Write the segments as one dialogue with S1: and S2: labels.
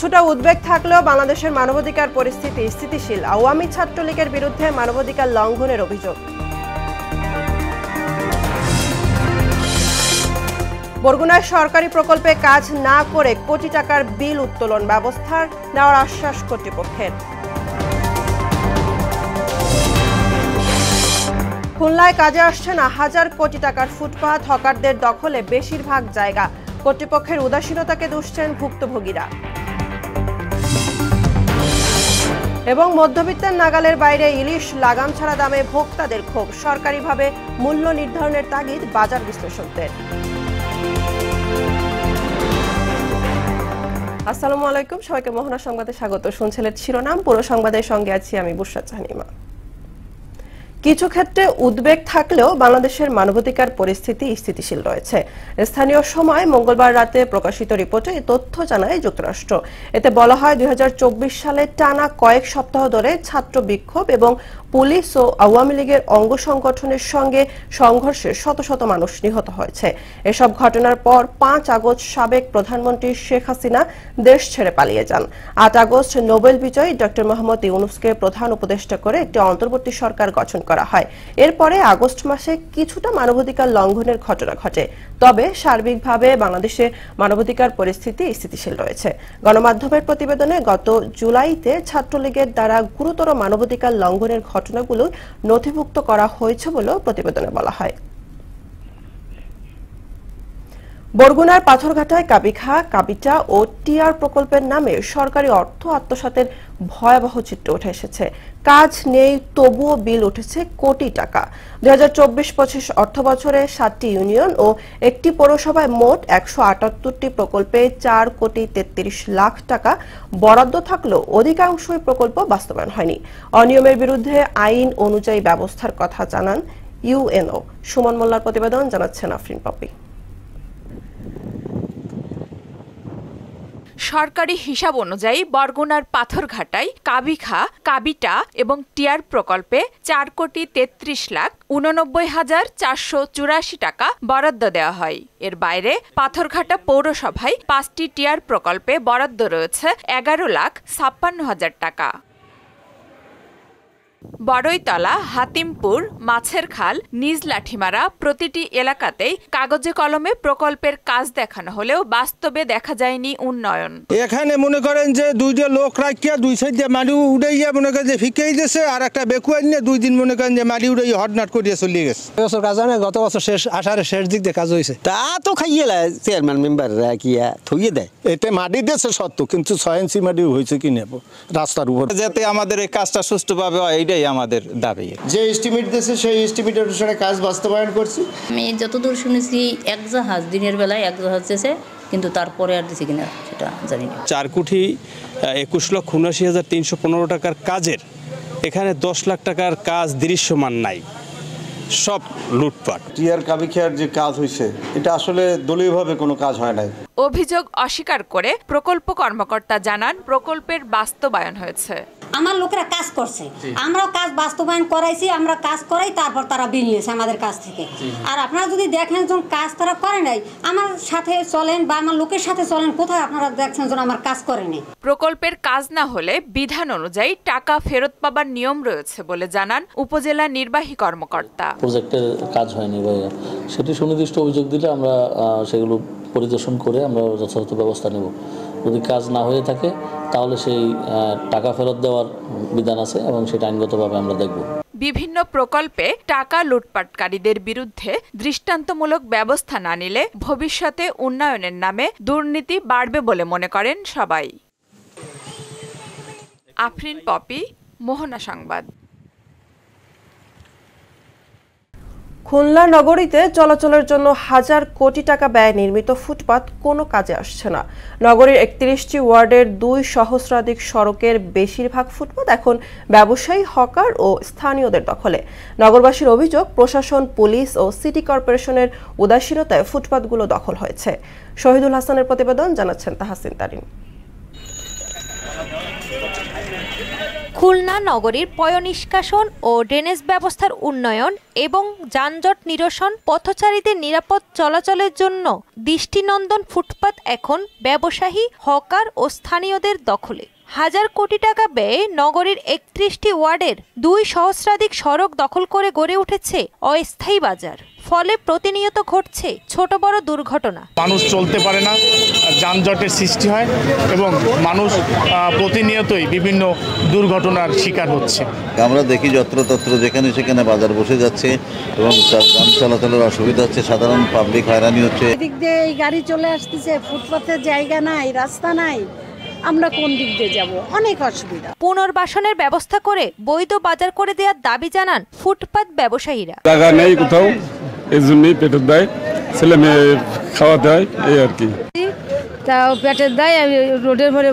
S1: কিছুটা উদ্বেগ থাকলেও বাংলাদেশের মানবাধিকার পরিস্থিতি স্থিতিশীল। আওয়ামী ছাত্রলীগের বিরুদ্ধে মানবাধিকার লঙ্ঘনের অভিযোগ। বরগুনায় সরকারি প্রকল্পে কাজ না করে কোটি টাকার বিল উত্তোলন ব্যবস্থা নেওয়ার আশ্বাস কর্তৃপক্ষের। খুলনায় কাজে আসছে না হাজার কোটি টাকার ফুটপাত, হকারদের দখলে বেশিরভাগ জায়গা। কর্তৃপক্ষের উদাসীনতাকে দুষছেন ভুক্তভোগীরা। এবং মধ্যবিত্তের নাগালের বাইরে ইলিশ লাগাম ছাড়া দামে ভোক্তাদের ক্ষোভ। সরকারিভাবে মূল্য নির্ধারণের তাগিদ বাজার বিশ্লেষকদের। আসসালামু আলাইকুম, সবাইকে মোহনা সংবাদে স্বাগত। শুনছিলেন শিরোনাম, পুরো সংবাদের সঙ্গে আছি আমি বুশরা জাহানিমা। কিছু ক্ষেত্রে উদ্বেগ থাকলেও বাংলাদেশের মানবাধিকার পরিস্থিতি স্থিতিশীল রয়েছে। স্থানীয় সময় মঙ্গলবার রাতে প্রকাশিত রিপোর্টে এই তথ্য জানায় যুক্তরাষ্ট্র। এতে বলা হয় 2024 সালে টানা কয়েক সপ্তাহ ধরে ছাত্র বিক্ষোভ এবং পুলিশ ও আওয়ামী লীগের অঙ্গ সংগঠনের সঙ্গে সংঘর্ষে শত শত মানুষ নিহত হয়েছে। এসব ঘটনার পর 5 আগস্ট সাবেক প্রধানমন্ত্রী শেখ হাসিনা দেশ ছেড়ে পালিয়ে যান। 8 আগস্ট নোবেল বিজয়ী ডক্টর মোহাম্মদ ইউনূসকে প্রধান উপদেষ্টা করে একটি অন্তর্বর্তী সরকার গঠন করা হয়। এরপরে আগস্ট মাসে কিছুটা মানবাধিকার লঙ্ঘনের ঘটনা ঘটে, তবে সার্বিকভাবে বাংলাদেশে মানবাধিকার পরিস্থিতি স্থিতিশীল রয়েছে। গণমাধ্যমের প্রতিবেদনে গত জুলাইতে ছাত্রলীগের দ্বারা গুরুতর মানবাধিকার লঙ্ঘনের ঘটনাগুলো নথিভুক্ত করা হয়েছে বলেও প্রতিবেদনে বলা হয়। বরগুনার পাথরঘাটায় কাবিখা, কাবিটা ও টিআর প্রকল্পের নামে সরকারি অর্থ আত্মসাতের ভয়াবহ চিত্র উঠে এসেছে। কাজ নেই, তবুও বিল উঠেছে কোটি টাকা। 2024-25 অর্থ বছরে 7টি ইউনিয়ন ও একটি পৌরসভায় মোট 178টি প্রকল্পে 4 কোটি 33 লাখ টাকা বরাদ্দ থাকলেও অধিকাংশই প্রকল্প বাস্তবায়ন হয়নি। অনিয়মের বিরুদ্ধে আইন অনুযায়ী ব্যবস্থার কথা জানান ইউএনও। সুমন মোল্লার প্রতিবেদন, জানাচ্ছেন আফরিন পপি।
S2: সরকারি হিসাব অনুযায়ী বরগুনার পাথরঘাটায় কাবিখা, কাবিটা এবং টিআর প্রকল্পে 4 কোটি 33 লাখ 89,484 টাকা বরাদ্দ দেওয়া হয়। এর বাইরে পাথরঘাটা পৌরসভায় 5টি টিআর প্রকল্পে বরাদ্দ রয়েছে 11 লাখ 56,000 টাকা। বড়ইতলা, হাতিমপুর, মাছের খাল, নিজ লাঠিমারা প্রতিটি এলাকাতেই কাগজে কলমে প্রকল্পের কাজ দেখানো হলেও বাস্তবে দেখা যায়নি উন্নয়ন।
S3: এখানে মনে করেন যে 2টা লোক রাখিয়া 2 সাইড দিয়ে মাটি উড়াইয়া মনে করেন যে ফিকেই দিয়েছে, আর একটা বেকুয়া নিয়ে 2 দিন মনে করেন যে মাটি উড়াইয়া হটনাট করিয়া চলিয়ে গেছে।
S4: এবছর কাজ হয় না, গত বছর আষাঢ়ের শেষ দিক দিয়ে কাজ হয়েছে।
S5: তা তো খাইয়ে চেয়ারম্যান মেম্বাররা কিয়া থইয়ে দেয়।
S3: এতে মাটি দিয়েছে সত্য, কিন্তু 6 ইঞ্চি মাটি হয়েছে কি নেব রাস্তার উপর।
S6: যাতে আমাদের এই কাজটা সুষ্ঠুভাবে হয়, এইটাই আমাদের দাবি।
S7: যে এস্টিমেট দিয়েছে সেই এস্টিমেট অনুসারে কাজ বাস্তবায়ন করছি।
S8: আমি যতদূর শুনেছি 1 জাহাজ দিনের বেলায় 1 জাহাজ এসেছে, কিন্তু তারপরে আর দিছে কিনা সেটা জানি না।
S9: 4 কোটি 21,79,315 টাকার কাজের এখানে 10 লাখ টাকার কাজ দৃশ্যমান নাই, সব লুটপাট।
S7: টিআর কাবিখার যে কাজ হয়েছে এটা আসলে দলীয়ভাবে কোনো কাজ হয় নাই।
S2: অভিযোগ অস্বীকার করে প্রকল্প কর্মকর্তা জানান প্রকল্পের বাস্তবায়ন হয়েছে।
S10: আমার লোকেরা কাজ করছে, আমরাও কাজ বাস্তবায়ন করাইছি, আমরা কাজ করাই তারপর তারা বিল নিয়েছে আমাদের কাছ থেকে। আর আপনারা যদি দেখেন যখন কাজ তারা করে নাই, আমার সাথে চলেন বা আমার লোকের সাথে চলেন, কোথায় আপনারা দেখছেন যখন আমার কাজ করেনি।
S2: প্রকল্পের কাজ না হলে বিধান অনুযায়ী টাকা ফেরত পাবার নিয়ম রয়েছে বলে জানান উপজেলা নির্বাহী কর্মকর্তা।
S11: প্রজেক্টের কাজ হয়নি ভাইয়া, সেটি সুনির্দিষ্ট অভিযোগ দিলে আমরা সেগুলো পরিদর্শন করে আমরা যথাযথ ব্যবস্থা নেব। যদি কাজ না হয়ে থাকে তাহলে সেই টাকা ফেরত দেওয়ার বিধান আছে এবং সেটা আইনগতভাবে আমরা দেখব।
S2: বিভিন্ন প্রকল্পে টাকা লুটপাটকারীদের বিরুদ্ধে দৃষ্টান্তমূলক ব্যবস্থা না নিলে ভবিষ্যতে উন্নয়নের নামে দুর্নীতি বাড়বে বলে মনে করেন সবাই। আফরিন পপি, মোহনা সংবাদ।
S1: খুলনা নগরীতে চলাচলের জন্য হাজার কোটি টাকা ব্যয়ে নির্মিত ফুটপাত কোনো কাজে আসছে না। নগরীর 31টি ওয়ার্ডের 2 সহস্রাধিক সড়কের বেশিরভাগ ফুটপাত এখন ব্যবসায়ী, হকার ও স্থানীয়দের দখলে। নগরবাসীর অভিযোগ, প্রশাসন, পুলিশ ও সিটি কর্পোরেশনের উদাসীনতায় ফুটপাতগুলো দখল হয়েছে। শহীদুল হাসানের প্রতিবেদন, জানাচ্ছেন তাহসিন তারিন।
S12: খুলনা নগরীর পয়ঃনিষ্কাশন ও ড্রেনেজ ব্যবস্থার উন্নয়ন এবং যানজট নিরসন, পথচারীদের নিরাপদ চলাচলের জন্য দৃষ্টিনন্দন ফুটপাত এখন ব্যবসায়ী, হকার ও স্থানীয়দের দখলে। হাজার কোটি টাকা ব্যয়ে নগরীর ৩১টি ওয়ার্ডের ২ সহস্রাধিক সড়ক দখল করে গড়ে উঠেছে অস্থায়ী বাজার। ফলে প্রতিনিয়ত ঘটছে ছোট বড় দুর্ঘটনা।
S13: মানুষ চলতে পারে না, যানজটের সৃষ্টি হয় এবং মানুষ প্রতিনিয়তই বিভিন্ন দুর্ঘটনার শিকার হচ্ছে।
S14: আমরা দেখি যত্রতত্র যেখানে সেখানে বাজার বসে যাচ্ছে এবং যান চলাচলের অসুবিধা হচ্ছে, সাধারণ পাবলিক হয়রানি হচ্ছে।
S15: এদিক দিয়ে এই গাড়ি চলে আসতেছে, ফুটপাতের জায়গা নাই, রাস্তা নাই, আমরা কোন দিক দিয়ে যাব? অনেক অসুবিধা।
S12: পুনর্বাসনের ব্যবস্থা করে বৈধ বাজার করে দেওয়ার দাবি জানান ফুটপাত ব্যবসায়ীরা।
S16: জায়গা নেই কোথাও, এই জন্যই পেটের দায়, ছেলে মেয়ে খাওয়া দেয়, এই আর কি।
S15: তাও পেটের দায়, রোডের পরে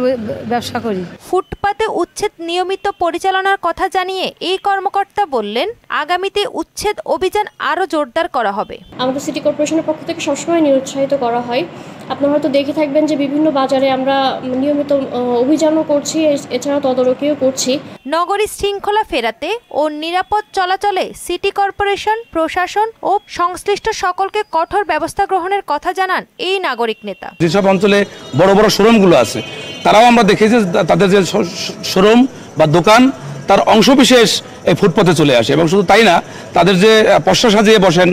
S15: ব্যবসা করি।
S12: ফুটপাতে উচ্ছেদ নিয়মিত পরিচালনার কথা জানিয়ে এই কর্মকর্তা বললেন, আগামীতে উচ্ছেদ অভিযান আরও জোরদার করা হবে।
S17: আমাদের সিটি কর্পোরেশনের পক্ষ থেকে সবসময় নিরুৎসাহিত করা হয়। আপনারা হয়তো দেখে থাকবেন যে বিভিন্ন বাজারে আমরা নিয়মিত অভিযানও করছি, এছাড়া তদারকিও করছি।
S12: নগরী শৃঙ্খলা ফেরাতে ও নিরাপদ চলাচলে সিটি কর্পোরেশন, প্রশাসন ও সংশ্লিষ্ট সকলকে কঠোর ব্যবস্থা গ্রহণের কথা জানান এই নাগরিক নেতা।
S18: যেসব অঞ্চলে বড় বড় শোরুমগুলো আছে, তারাও আমরা দেখেছি তাদের যে শোরুম বা দোকান, তার অংশবিশেষ এই ফুটপাতে চলে আসে। এবং শুধু তাই না, তাদের যে পসরা সাজিয়ে বসেন,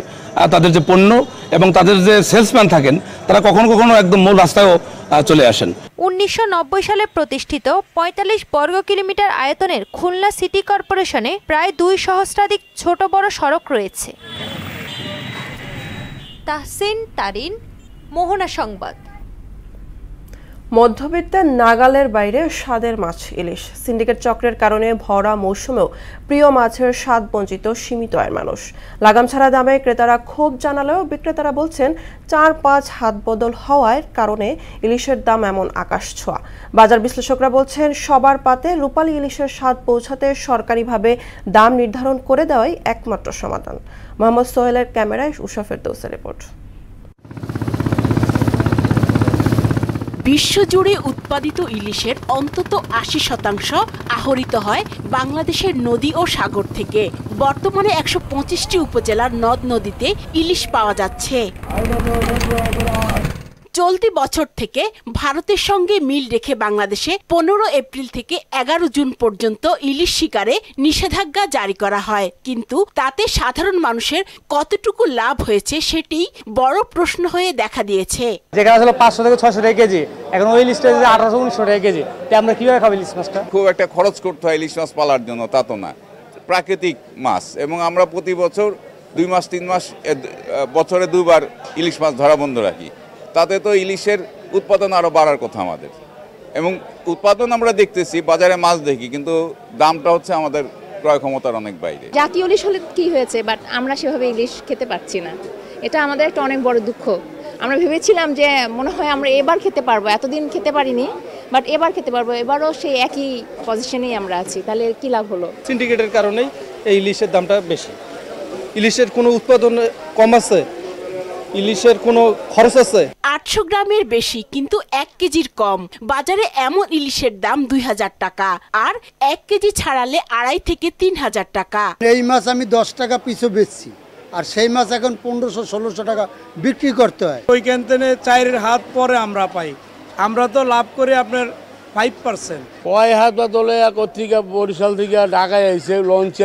S18: তাদের যে পণ্য এবং তাদের যে সেলসম্যান থাকেন, তারা কখনো কখনো একদম মূল রাস্তায়ও চলে আসেন।
S12: 1990 সালে প্রতিষ্ঠিত ৪৫ বর্গ কিলোমিটার আয়তনের খুলনা সিটি কর্পোরেশনে প্রায় ২ সহস্রাধিক ছোট বড় সড়ক রয়েছে। তাহসিন তারিন, মোহনা সংবাদ।
S1: মধ্যবিত্তের নাগালের বাইরে স্বাদের মাছ ইলিশ। সিন্ডিকেট চক্রের কারণে ভরা মৌসুমেও প্রিয় মাছের স্বাদ বঞ্চিত সীমিত আয়ের মানুষ। লাগাম ছাড়া দামে ক্রেতারা ক্ষোভ জানালেও বিক্রেতারা বলছেন ৪-৫ হাত বদল হওয়ার কারণে ইলিশের দাম এমন আকাশ ছোঁয়া। বাজার বিশ্লেষকরা বলছেন, সবার পাতে রূপালী ইলিশের স্বাদ পৌঁছাতে সরকারিভাবে দাম নির্ধারণ করে দেওয়াই একমাত্র সমাধান। মোহাম্মদ সোহেলের ক্যামেরায় উষা ফেরদৌসের রিপোর্ট।
S19: বিশ্বজুড়ে উৎপাদিত ইলিশের অন্তত ৮০% আহরিত হয় বাংলাদেশের নদী ও সাগর থেকে। বর্তমানে ১২৫টি উপজেলার নদ নদীতে ইলিশ পাওয়া যাচ্ছে। চলতি বছর থেকে ভারতের সঙ্গে মিল রেখে বাংলাদেশে ১৫ এপ্রিল থেকে ১১ জুন পর্যন্ত ইলিশ শিকারে নিষেধাজ্ঞা জারি করা হয়। কিন্তু তাতে সাধারণ মানুষের কতটুকু লাভ হয়েছে সেটি বড় প্রশ্ন হয়ে দেখা দিয়েছে।
S20: যেখানে আসলে ৫০০ থেকে ৬০০ টাকা কেজি, এখন ওই ইলিশটা ১৮০০-১৯০০ টাকা কেজি, আমরা কিভাবে খাবো ইলিশ মাছটা?
S21: খুব একটা খরচ করতে হয় ইলিশ মাছ পালার জন্য, তা তো না। প্রাকৃতিক মাছ এবং আমরা প্রতি বছর ২ মাস ৩ মাস বছরে ২ বার ইলিশ মাছ ধরা বন্ধ রাখি। তাতে তো ইলিশের উৎপাদন আরও বাড়ার কথা আমাদের। এবং উৎপাদন আমরা দেখতেছি, বাজারে মাছ দেখি, কিন্তু দামটা হচ্ছে আমাদের ক্রয় ক্ষমতার অনেক বাইরে।
S22: জাতীয় ইলিশ হলে কি হয়েছে, বাট আমরা সেভাবে ইলিশ খেতে পারছি না। এটা আমাদের একটা অনেক বড় দুঃখ। আমরা ভেবেছিলাম যে মনে হয় আমরা এবার খেতে পারবো, এতদিন খেতে পারিনি, বাট এবার খেতে পারবো। এবারও সেই একই পজিশনেই আমরা আছি, তাহলে কি লাভ হলো?
S20: সিন্ডিকেটের কারণেই এই ইলিশের দামটা বেশি। ইলিশের কোনো উৎপাদন কম আছে, ইলিশের কোনো খরচ আছে।
S19: ৮০০ গ্রামের বেশি কিন্তু ১ কেজির কম। বাজারে এমন ইলিশের দাম ২০০০ টাকা, আর ১ কেজি ছাড়ালে ২৫০০ থেকে ৩০০০ টাকা।
S23: এই মাছ আমি ১০ টাকা পিছু বেচছি, আর সেই মাছ এখন ১৫০০-১৬০০ টাকা বিক্রি করতে হয়।
S20: ওইখান থেকে ৪ হাত পরে আমরা পাই, আমরা তো লাভ করি আপনার 5%।
S24: কয় হাত বদলে কর্তৃকা বরিশাল থেকে ঢাকায় আইছে, লঞ্চে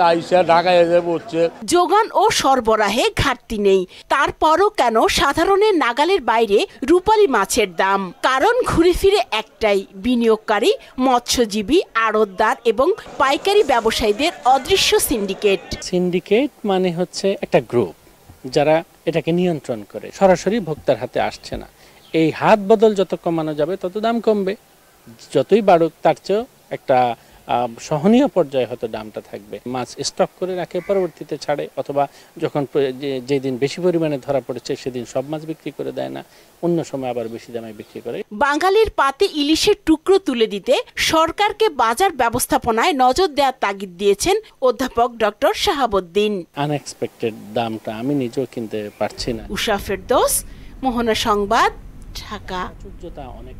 S24: আইসা ঢাকায় এসে পড়ছে।
S19: যোগান ও সরবরাহে ঘাটতি নেই, তারপরও কেন সাধারণের নাগালের বাইরে রূপালী মাছের দাম? কারণ ঘুরে ফিরে একটাই, বিনিয়োগকারী, মৎস্যজীবী, আড়তদার এবং পাইকারি ব্যবসায়ীদের অদৃশ্য সিন্ডিকেট।
S25: সিন্ডিকেট মানে হচ্ছে একটা গ্রুপ যারা এটাকে নিয়ন্ত্রণ করে, সরাসরি ভোক্তার হাতে আসছে না। এই হাত বদল যত কমানো যাবে তত দাম কমবে, যতই বাড়ুক তার চেয়েও একটা সহনীয় পর্যায়ে হয়তো দামটা থাকবে। মাছ স্টক করে রাখে, পরবর্তীতে ছাড়ে, অথবা যখন যেদিন বেশি পরিমাণে ধরা পড়েছে সেদিন সব মাছ বিক্রি করে দেয় না, অন্য সময় আবার বেশি দামে বিক্রি করে।
S19: বাঙালির পাতে ইলিশের টুকরো তুলে দিতে সরকারকে বাজার ব্যবস্থাপনায় নজর দেওয়ার তাগিদ দিয়েছেন অধ্যাপক ডক্টর শাহাবুদ্দিন।
S25: আনএক্সপেক্টেড দামটা আমি নিজেও কিনতে পারছি না।
S19: উষা ফেরদৌস, মোহনা সংবাদ, ঢাকা।
S25: অনেক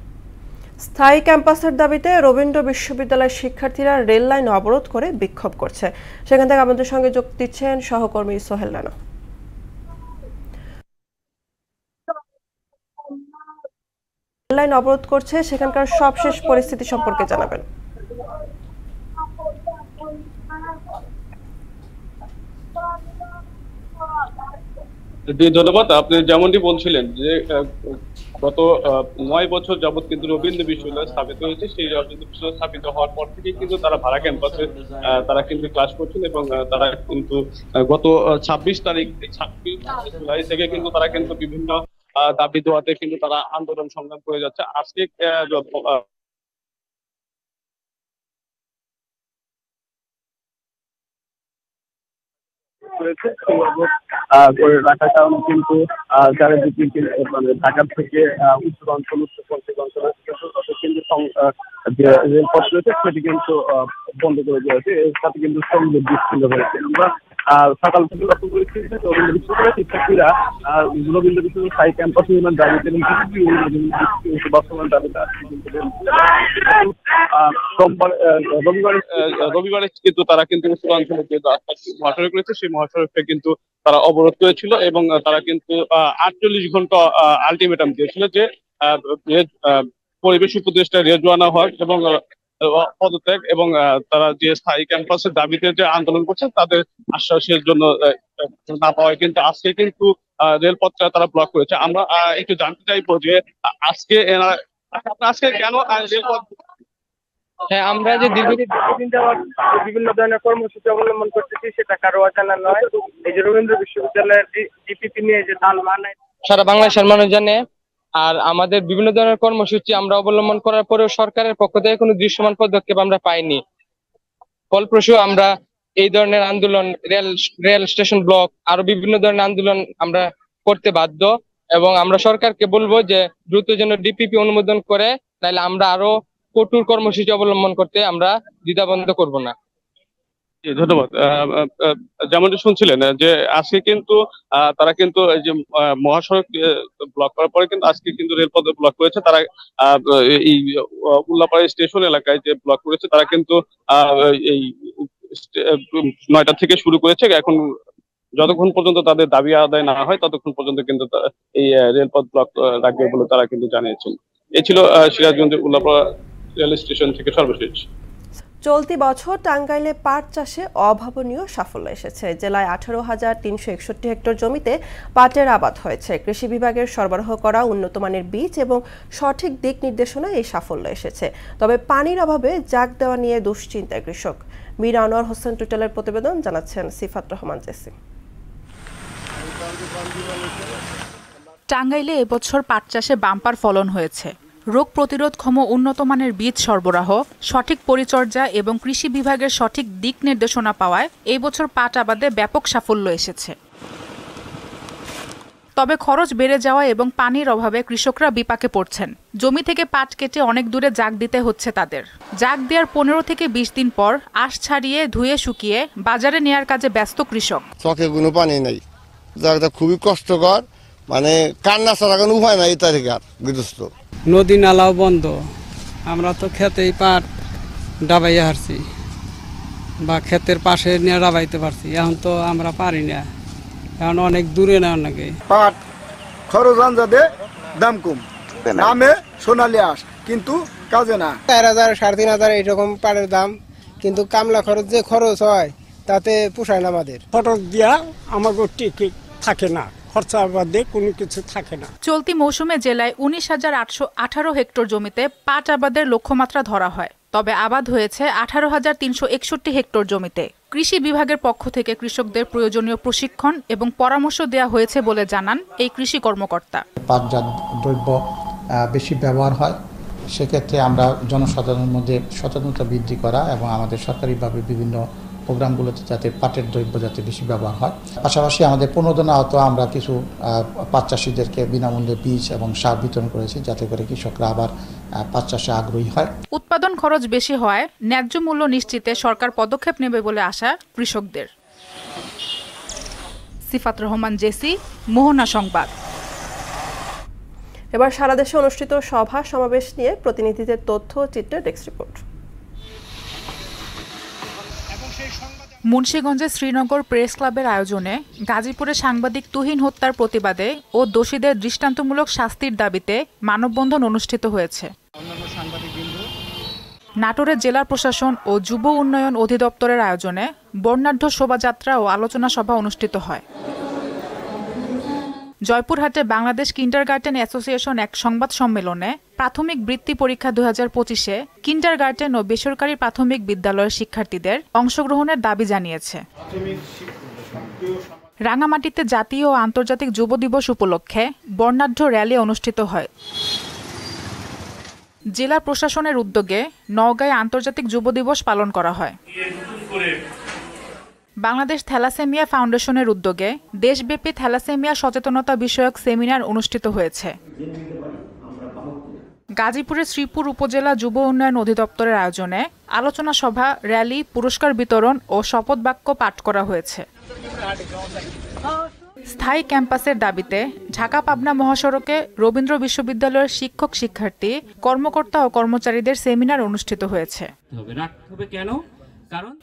S1: স্থায়ী ক্যাম্পাসের দাবিতে রবীন্দ্র বিশ্ববিদ্যালয়ের শিক্ষার্থীরা রেল লাইন অবরোধ করে বিক্ষোভ করছে। সেখান থেকে আমাদের সঙ্গে যোগ দিচ্ছেন সহকর্মী সোহেল রানা। রেল লাইন অবরোধ করছে, সেখানকার সবশেষ পরিস্থিতি সম্পর্কে জানাবেন।
S3: ধন্যবাদ। আপনি যেমনটি বলছিলেন যে গত 9 বছর যাবত কিন্তু রবীন্দ্র বিশ্ববিদ্যালয় স্থাপিত হয়েছে। সেই রবীন্দ্র বিশ্ববিদ্যালয় স্থাপিত হওয়ার পর থেকে কিন্তু তারা ভাড়া ক্যাম্পাসে তারা কিন্তু ক্লাস করছেন এবং তারা কিন্তু গত 26 জুলাই থেকে কিন্তু তারা কিন্তু বিভিন্ন দাবি দেওয়াতে কিন্তু তারা আন্দোলন সংগ্রাম করে যাচ্ছে। আজকে করে রাখার কারণে কিন্তু যারা মানে ঢাকা থেকে উত্তর অঞ্চল উত্তরপন্থী অঞ্চলের কিন্তু যে রেলপথ রয়েছে সেটি কিন্তু বন্ধ করে দেওয়া হয়েছে। এর সাথে কিন্তু সংযোগ বিচ্ছিন্ন হয়েছে। আমরা সকাল থেকে লক্ষ্য করেছি যে রবীন্দ্র বিশ্ববিদ্যালয়ের শিক্ষার্থীরা রবীন্দ্র বিশ্ববিদ্যালয় স্থায়ী ক্যাম্পাস নির্মাণ দাবিতে এবং বর্তমান দাবিতে রবিবারে কিন্তু তারা কিন্তু উত্তর অঞ্চলে যে মহাসড়ক রয়েছে সেই মহাসড়কটা কিন্তু তারা অবরোধ করেছিল এবং তারা কিন্তু 48 ঘন্টা আলটিমেটাম দিয়েছিল যে পরিবেশ উপদেষ্টা রেজওয়ানা হক এবং পদত্যাগ এবং তারা যে স্থায়ী ক্যাম্পাসের দাবিতে যে আন্দোলন করছেন তাদের আশ্বাসের জন্য না পাওয়ায় কিন্তু আজকে কিন্তু রেলপথটা তারা ব্লক করেছে। আমরা একটু জানতে চাইবো যে আজকে কেন রেলপথ?
S4: হ্যাঁ, আমরা যে দীর্ঘদিন যাওয়ার বিভিন্ন ধরনের কর্মসূচি অবলম্বন করতেছি সেটা কারো অজানা নয়। এই যে রবীন্দ্র বিশ্ববিদ্যালয়ের ডিপিপি নিয়ে যে তালমান সারা বাংলাদেশের মানুষ জানে। আর আমাদের বিভিন্ন ধরনের কর্মসূচি আমরা অবলম্বন করার পরেও সরকারের পক্ষ থেকে কোনো দৃশ্যমান পদক্ষেপ আমরা পাইনি। ফলপ্রসূ আমরা এই ধরনের আন্দোলন রেল স্টেশন ব্লক আরো বিভিন্ন ধরনের আন্দোলন আমরা করতে বাধ্য এবং আমরা সরকারকে বলবো যে দ্রুত যেন ডিপিপি অনুমোদন করে, তাহলে আমরা আরো কঠোর কর্মসূচি অবলম্বন করতে আমরা দ্বিধাবন্ধ করব না।
S3: ধন্যবাদ। যেমনটি শুনছিলেন যে আজকে কিন্তু তারা কিন্তু এই যে মহাসড়ক ব্লক করার পরে কিন্তু আজকে কিন্তু রেলপথ ব্লক করেছে। তারা এই উল্লাপাড়া স্টেশন এলাকায় যে ব্লক করেছে তারা কিন্তু এই 9টা থেকে শুরু করেছে। এখন যতক্ষণ পর্যন্ত তাদের দাবি আদায় না হয় ততক্ষণ পর্যন্ত কিন্তু এই রেলপথ ব্লক রাখবে বলে তারা কিন্তু জানিয়েছেন। এই ছিল সিরাজগঞ্জের উল্লাপাড়া রেল স্টেশন থেকে সর্বশেষ।
S1: চলতি বছর টাঙ্গাইলে পাট চাষে অভাবনীয় সাফল্য এসেছে। জেলায় 18,361 হেক্টর জমিতে পাটের আবাদ হয়েছে। কৃষি বিভাগের সরবরাহ করা উন্নত মানের বীজ এবং সঠিক দিক নির্দেশনায় এই সাফল্য এসেছে। তবে পানির অভাবে জাগ দেওয়া নিয়ে দুশ্চিন্তায় কৃষক। মীর আনোয়ার হোসেন টুটালের প্রতিবেদন, জানাচ্ছেন সিফাত রহমান জেসি।
S5: টাঙ্গাইলে এবছর পাট চাষে বাম্পার ফলন হয়েছে। রোগ প্রতিরোধক্ষম উন্নত মানের বীজ সরবরাহ, সঠিক পরিচর্যা এবং কৃষি বিভাগের সঠিক দিক নির্দেশনা পাওয়ায় এই বছর পাট আবাদে ব্যাপক সাফল্য এসেছে। তবে খরচ বেড়ে যাওয়া এবং পানির অভাবে কৃষকরা বিপাকে পড়ছেন। জমি থেকে পাট কেটে অনেক দূরে জাগ দিতে হচ্ছে তাদের। জাগ দেওয়ার 15 থেকে 20 দিন পর আঁশ ছাড়িয়ে ধুয়ে শুকিয়ে বাজারে নেয়ার কাজে ব্যস্ত কৃষক।
S6: চকে কোনো পানি নেই, জাগটা খুবই কষ্টকর, মানে কান্না ছাড়া কোনো উপায় নাই। এই তারিখে আর গৃহস্থ
S8: নদী নালাও বন্ধ, আমরা তো খেতেই পাট ডাবাইয়া হারছি বা ক্ষেতের পাশে নিয়ে ডাবাইতে পারছি। এখন তো আমরা পারি না, এখন অনেক দূরে না নাকি
S23: পাট খরচ আনজাদে দাম কম, নামে সোনালি আঁশ কিন্তু কাজে না।
S26: 4,000 3,500 এইরকম পাটের দাম, কিন্তু কামলা খরচ যে খরচ হয় তাতে পোষায় না আমাদের।
S8: ফটক দিয়া আমাকে ঠিক থাকে না, খরচা বাদে কোনো কিছু থাকে না।
S5: চলতি মৌসুমে জেলায় 19,818 হেক্টর জমিতে পাট আবাদের লক্ষ্যমাত্রা ধরা হয়। তবে আবাদ হয়েছে 18,361 হেক্টর জমিতে। কৃষি বিভাগের পক্ষ থেকে কৃষকদের প্রয়োজনীয় প্রশিক্ষণ এবং পরামর্শ দেওয়া হয়েছে বলে জানান এই কৃষি কর্মকর্তা।
S27: পাটজাত দ্রব্য বেশি ব্যবহার হয়, সেক্ষেত্রে আমরা জনসাধারণের মধ্যে সচেতনতা বৃদ্ধি করা এবং আমাদের সরকারিভাবে বিভিন্ন প্রোগ্রামগুলোতে যাতে পাটের দ্রব্য যাতে বেশি ব্যবহার হয়। পাশাপাশি আমাদের 15 দিন আহত আমরা কিছু পাট চাষিদেরকে বিনামূল্যে বীজ এবং সার বিতরণ করেছি, যাতে করে কৃষকরা আবার পাট চাষে আগ্রহী হয়।
S5: উৎপাদন খরচ বেশি হয়, ন্যায্য মূল্য নিশ্চিতে সরকার পদক্ষেপ নেবে বলে আশা কৃষকদের। সিফাত রহমান জেসি, মোহনা সংবাদ।
S1: এবার সারা দেশে অনুষ্ঠিত সভা সমাবেশ নিয়ে প্রতিনিধিদের তথ্য চিত্রে ডেস্ক রিপোর্ট।
S5: মুন্সিগঞ্জে শ্রীনগর প্রেস ক্লাবের আয়োজনে গাজীপুরে সাংবাদিক তুহিন হত্যার প্রতিবাদে ও দোষীদের দৃষ্টান্তমূলক শাস্তির দাবিতে মানববন্ধন অনুষ্ঠিত হয়েছে। নাটোরের জেলা প্রশাসন ও যুব উন্নয়ন অধিদপ্তরের আয়োজনে বর্ণাঢ্য শোভাযাত্রা ও আলোচনা সভা অনুষ্ঠিত হয়। জয়পুরহাটে বাংলাদেশ কিন্ডারগার্টেন অ্যাসোসিয়েশন এক সংবাদ সম্মেলনে প্রাথমিক বৃত্তি পরীক্ষা 2025-এ কিন্ডারগার্টেন ও বেসরকারি প্রাথমিক বিদ্যালয়ের শিক্ষার্থীদের অংশগ্রহণের দাবি জানিয়েছে। রাঙামাটিতে জাতীয় ও আন্তর্জাতিক যুব দিবস উপলক্ষে বর্ণাঢ্য র্যালি অনুষ্ঠিত হয়। জেলা প্রশাসনের উদ্যোগে নওগাঁয় আন্তর্জাতিক যুব দিবস পালন করা হয়। বাংলাদেশ থ্যালাসেমিয়া ফাউন্ডেশনের উদ্যোগে দেশব্যাপী থ্যালাসেমিয়া সচেতনতা বিষয়ক সেমিনার অনুষ্ঠিত হয়েছে। গাজীপুরের শ্রীপুর উপজেলা যুব উন্নয়ন অধিদপ্তরের আয়োজনে আলোচনা সভা, র্যালি, পুরস্কার বিতরণ ও শপথ বাক্য পাঠ করা হয়েছে। স্থায়ী ক্যাম্পাসের দাবিতে ঢাকা পাবনা মহাসড়কে রবীন্দ্র বিশ্ববিদ্যালয়ের শিক্ষক শিক্ষার্থী, কর্মকর্তা ও কর্মচারীদের সেমিনার অনুষ্ঠিত হয়েছে।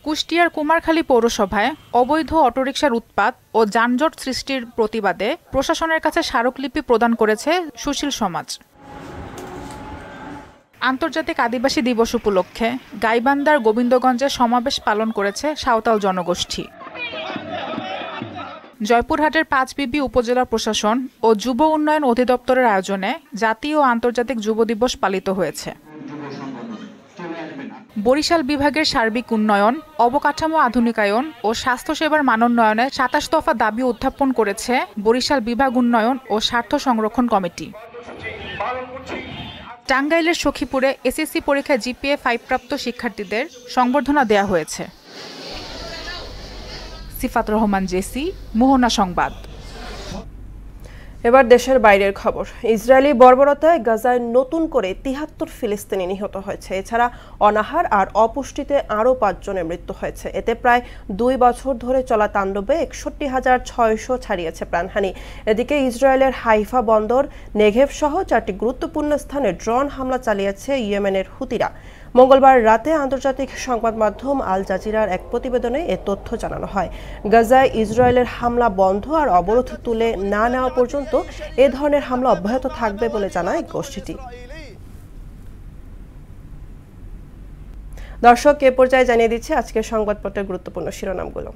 S5: কুষ্টিয়ার কুমারখালী পৌরসভায় অবৈধ অটোরিকশার উৎপাত ও যানজট সৃষ্টির প্রতিবাদে প্রশাসনের কাছে স্মারকলিপি প্রদান করেছে সুশীল সমাজ। আন্তর্জাতিক আদিবাসী দিবস উপলক্ষে গাইবান্ধার গোবিন্দগঞ্জে সমাবেশ পালন করেছে সাঁওতাল জনগোষ্ঠী। জয়পুরহাটের পাঁচবিবি উপজেলা প্রশাসন ও যুব উন্নয়ন অধিদপ্তরের আয়োজনে জাতীয় ও আন্তর্জাতিক যুব দিবস পালিত হয়েছে। বরিশাল বিভাগের সার্বিক উন্নয়ন, অবকাঠামো আধুনিকায়ন ও স্বাস্থ্যসেবার মানোন্নয়নে 27 দফা দাবি উত্থাপন করেছে বরিশাল বিভাগ উন্নয়ন ও স্বার্থ সংরক্ষণ কমিটি। টাঙ্গাইলের সখীপুরে এসএসসি পরীক্ষায় জিপিএ 5 প্রাপ্ত শিক্ষার্থীদের সংবর্ধনা দেয়া হয়েছে। সিফাত রহমান, জেসি, মোহনা সংবাদ।
S1: এবার দেশের বাইরের খবর। ইসরায়েলি বর্বরতায় গাজায় নতুন করে 73 ফিলিস্তিনি নিহত হয়েছে। এছাড়া অনাহার আর অপুষ্টিতে আরও 5 জনের মৃত্যু হয়েছে। এতে প্রায় 2 বছর ধরে চলা তাণ্ডবে 61,600 ছাড়িয়েছে প্রাণহানি। এদিকে ইসরায়েলের হাইফা বন্দর, নেঘেভ সহ 4টি গুরুত্বপূর্ণ স্থানে ড্রোন হামলা চালিয়েছে ইয়েমেনের হুতিরা। মঙ্গলবার রাতে আন্তর্জাতিক সংবাদ মাধ্যম আল জাজিরার এক প্রতিবেদনে এ তথ্য জানানো হয়। গাজায় ইসরায়েলের হামলা বন্ধ আর অবরোধ তুলে না নেওয়া পর্যন্ত এ ধরনের হামলা অব্যাহত থাকবে বলে জানায় গোষ্ঠীটি। দর্শক, এ পর্যায়ে জানিয়ে দিচ্ছে আজকের সংবাদপত্রের গুরুত্বপূর্ণ শিরোনামগুলো।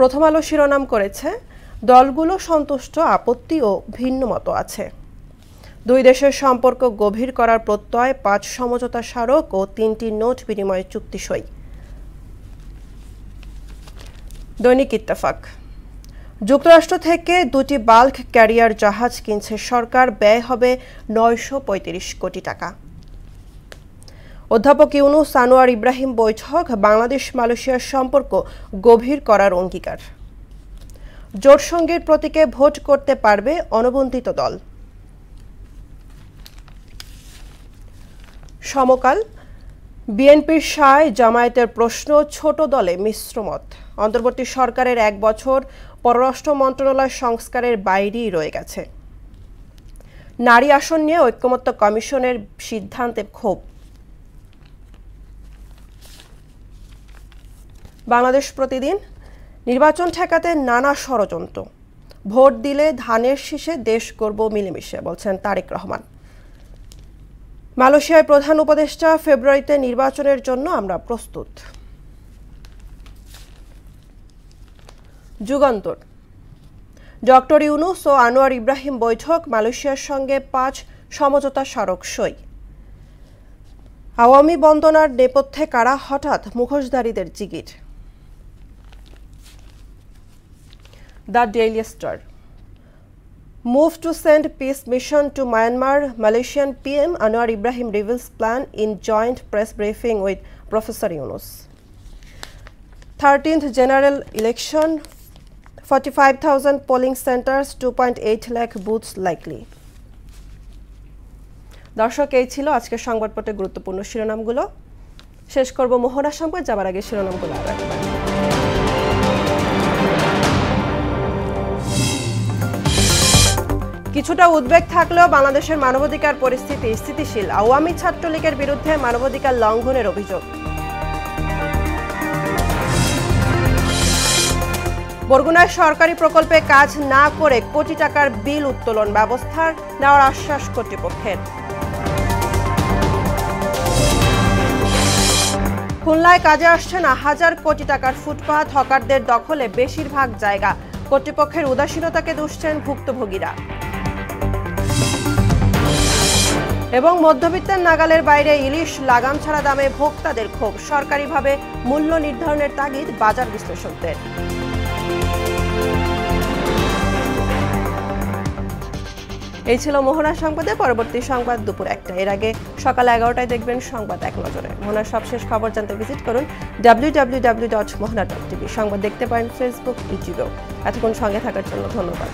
S1: প্রথম আলো শিরোনাম করেছে, দলগুলো সন্তুষ্ট, আপত্তি ও ভিন্ন মত আছে। 2 দেশের সম্পর্ক গভীর করার প্রত্যয়, 5 সমঝোতা স্মারক ও 3টি নোট বিনিময় চুক্তি সই। দৈনিক ইত্তেফাক, যুক্তরাষ্ট্র থেকে 2টি বাল্ক ক্যারিয়ার জাহাজ কিনছে সরকার, ব্যয় হবে 935 কোটি টাকা। অধ্যাপক ইউনুস আনোয়ার ইব্রাহিম বৈঠক, বাংলাদেশ মালয়েশিয়ার সম্পর্ক গভীর করার অঙ্গীকার। জোটসঙ্গীর প্রতীকে ভোট করতে পারবে অনবন্তিত দল। সমকাল, বিএনপির সায়, জামায়াতের প্রশ্ন, ছোট দলে মিশ্রমত। অন্তর্বর্তী সরকারের 1 বছর পররাষ্ট্র মন্ত্রণালয় সংস্কারের বাইরেই রয়ে গেছে। নারী আসন নিয়ে ঐক্যমত্য কমিশনের সিদ্ধান্তে ক্ষোভ। বাংলাদেশ প্রতিদিন, নির্বাচন ঠেকাতে নানা ষড়যন্ত্র, ভোট দিলে ধানের শীষে দেশ গড়ব মিলেমিশে, বলছেন তারেক রহমান। মালয়েশিয়ার প্রধান উপদেষ্টা, ফেব্রুয়ারিতে নির্বাচনের জন্য আমরা প্রস্তুত। যুগান্তর, ডক্টর ইউনুস ও আনোয়ার ইব্রাহিম বৈঠক, মালয়েশিয়ার সঙ্গে 5 সমঝোতা স্মারক সই। আওয়ামী বন্দনার নেপথ্যে কারা, হঠাৎ মুখোশধারীদের জিগির। The Daily Star, move to send peace mission to Myanmar, Malaysian PM Anwar Ibrahim reveals plan in joint press briefing with Professor Yunus. 13th general election, 45,000 polling centers, 2.8 lakh booths likely. দর্শক, এই ছিল আজকের সংবাদপত্রের গুরুত্বপূর্ণ শিরোনামগুলো। শেষ করব মোহনা সংবাদ, যাবার আগে শিরোনামগুলো আবার একবার। কিছুটা উদ্বেগ থাকলেও বাংলাদেশের মানবাধিকার পরিস্থিতি স্থিতিশীল। আওয়ামী ছাত্রলীগের বিরুদ্ধে মানবাধিকার লঙ্ঘনের অভিযোগ। বরগুনায় সরকারি প্রকল্পে কাজ না করে কোটি টাকার বিল উত্তোলন ব্যবস্থা নেওয়ার আশ্বাস কর্তৃপক্ষের। খুলনায় কাজে আসছে না হাজার কোটি টাকার ফুটপাত, হকারদের দখলে বেশিরভাগ জায়গা। কর্তৃপক্ষের উদাসীনতাকে দুষছেন ভুক্তভোগীরা। এবং মধ্যবিত্তের নাগালের বাইরে ইলিশ লাগাম ছাড়া দামে ভোক্তাদের ক্ষোভ। সরকারিভাবে মূল্য নির্ধারণের তাগিদ বাজার বিশ্লেষকদের। এই ছিল মোহনা সংবাদে। পরবর্তী সংবাদ দুপুর 1টা। এর আগে সকাল 11টায় দেখবেন সংবাদ এক নজরে। মোহনার সবশেষ খবর জানতে ভিজিট করুন www.mohana.tv। সংবাদ দেখতে পারেন ফেসবুক, ইউটিউবেও। এতক্ষণ সঙ্গে থাকার জন্য ধন্যবাদ।